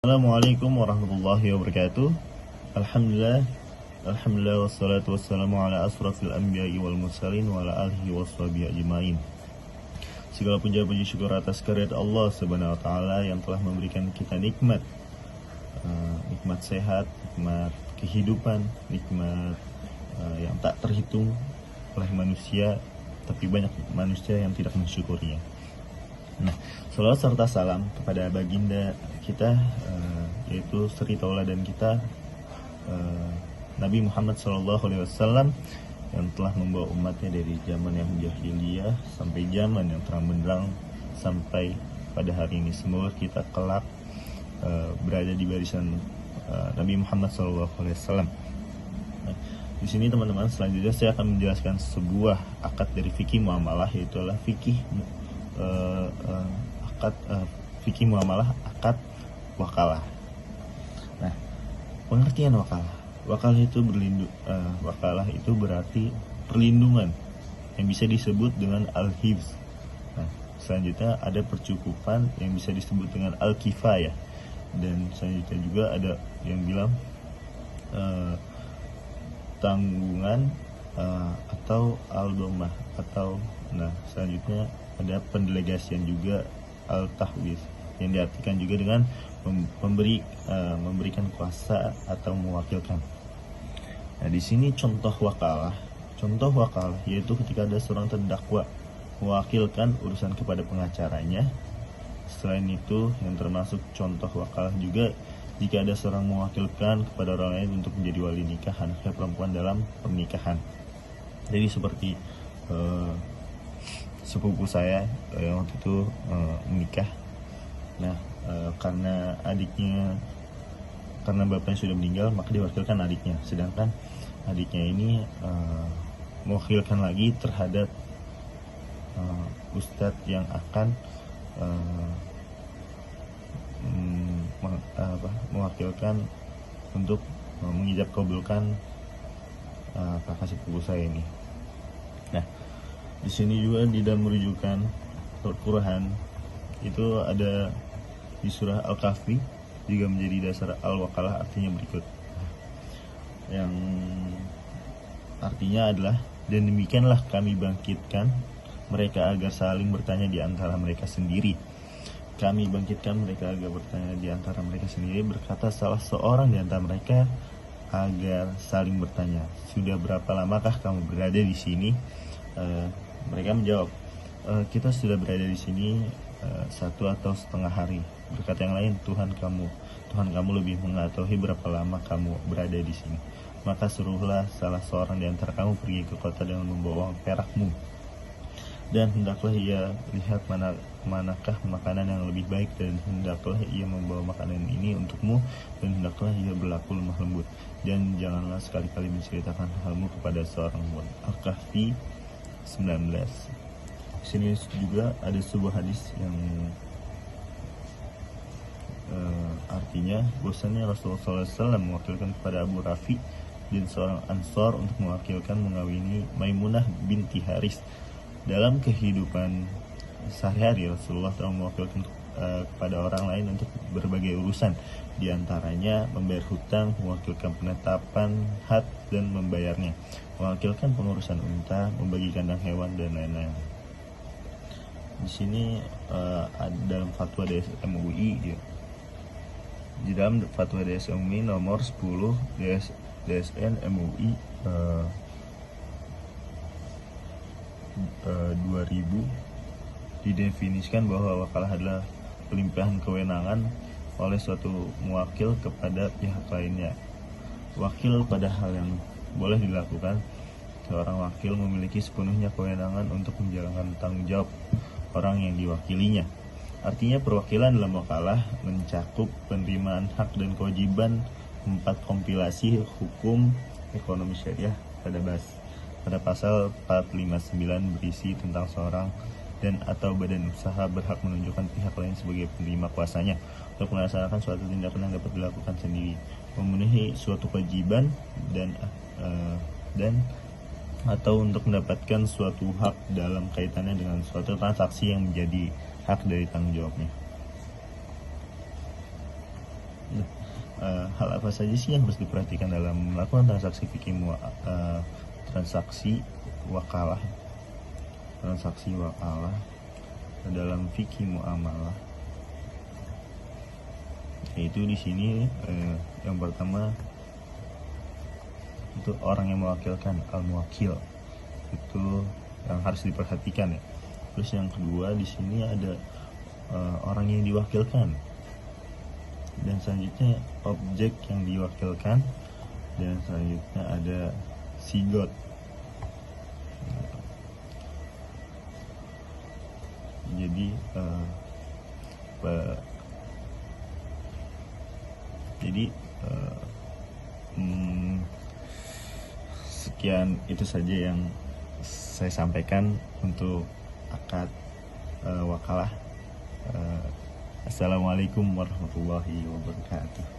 Assalamualaikum warahmatullahi wabarakatuh. Alhamdulillah wassalatu wassalamu ala asrafil anbiya'i wal mursalin wa ala alihi washabihi ajmain. Segala puja puji syukur atas karunia Allah Subhanahu wa taala yang telah memberikan kita nikmat sehat, nikmat kehidupan, nikmat yang tak terhitung oleh manusia, tapi banyak manusia yang tidak mensyukurinya. Nah, salawat serta salam kepada baginda kita, yaitu suri tauladan kita, Nabi Muhammad SAW, yang telah membawa umatnya dari zaman yang jahiliyah sampai zaman yang terang benderang sampai pada hari ini. Semoga kita kelak berada di barisan Nabi Muhammad SAW. Nah, di sini teman-teman, selanjutnya saya akan menjelaskan sebuah akad dari fikih muamalah, yaitu adalah fikih muamalah akad wakalah. Nah, pengertian wakalah. Wakalah itu berarti perlindungan yang bisa disebut dengan al-hifz. Nah, selanjutnya ada percukupan yang bisa disebut dengan al-kifayah, dan selanjutnya juga ada yang bilang tanggungan atau al-domah, atau selanjutnya ada pendelegasian juga al-tahwiz, yang diartikan juga dengan memberikan kuasa atau mewakilkan. Nah, di sini contoh wakalah yaitu ketika ada seorang terdakwa mewakilkan urusan kepada pengacaranya. Selain itu, yang termasuk contoh wakalah juga jika ada seorang mewakilkan kepada orang lain untuk menjadi wali nikah anaknya perempuan dalam pernikahan. Jadi seperti sepupu saya yang waktu itu menikah. Nah, karena bapaknya sudah meninggal, maka diwakilkan adiknya. Sedangkan adiknya ini mewakilkan lagi terhadap ustadz yang akan mewakilkan untuk mengijab kabulkan kakak sepupu saya ini. Nah, di sini juga di dalam merujukan Al-Quran itu ada di surah Al-Kahfi juga menjadi dasar al-wakalah, artinya berikut, yang artinya adalah, dan demikianlah kami bangkitkan mereka agar saling bertanya di antara mereka sendiri. Kami bangkitkan mereka agar bertanya di antara mereka sendiri. Berkata salah seorang di antara mereka agar saling bertanya, sudah berapa lamakah kamu berada di sini? Mereka menjawab, kita sudah berada di sini 1 atau setengah hari. Berkata yang lain, Tuhan kamu lebih mengetahui berapa lama kamu berada di sini. Maka suruhlah salah seorang di antara kamu pergi ke kota dengan membawa uang perakmu, dan hendaklah ia lihat manakah makanan yang lebih baik, dan hendaklah ia membawa makanan ini untukmu, dan hendaklah ia berlaku lemah lembut, dan janganlah sekali-kali menceritakan halmu kepada seorang pun. Al-Kahfi 19. Di sini juga ada sebuah hadis yang artinya bahwasanya Rasulullah SAW mewakilkan kepada Abu Rafi dan seorang Ansor untuk mewakilkan mengawini Maimunah binti Haris. Dalam kehidupan sehari-hari, Rasulullah SAW mewakilkan kepada orang lain untuk berbagai urusan, diantaranya membayar hutang, mewakilkan penetapan had dan membayarnya, mewakilkan pengurusan unta, membagi kandang hewan, dan lain-lain. Di sini dalam fatwa DSM-MUI, di dalam fatwa DSM-MUI nomor 10 DSN-MUI 2000 didefinisikan bahwa wakalah adalah pelimpahan kewenangan oleh suatu muwakil kepada pihak lainnya. Wakil pada hal yang boleh dilakukan, seorang wakil memiliki sepenuhnya kewenangan untuk menjalankan tanggung jawab orang yang diwakilinya. Artinya perwakilan dalam wakalah mencakup penerimaan hak dan kewajiban 4 kompilasi hukum ekonomi syariah pada pasal 459 berisi tentang seorang dan atau badan usaha berhak menunjukkan pihak lain sebagai penerima kuasanya untuk melaksanakan suatu tindakan yang dapat dilakukan sendiri, memenuhi suatu kewajiban dan atau untuk mendapatkan suatu hak dalam kaitannya dengan suatu transaksi yang menjadi hak dari tanggung jawabnya. hal apa saja sih yang harus diperhatikan dalam melakukan transaksi transaksi wakalah dalam fikih muamalah? Yaitu di sini yang pertama itu orang yang mewakilkan, al-muwakil, itu yang harus diperhatikan ya. Terus yang kedua di sini ada orang yang diwakilkan, dan selanjutnya objek yang diwakilkan, dan selanjutnya ada sigot. Jadi sekian itu saja yang saya sampaikan untuk akad wakalah. Assalamualaikum warahmatullahi wabarakatuh.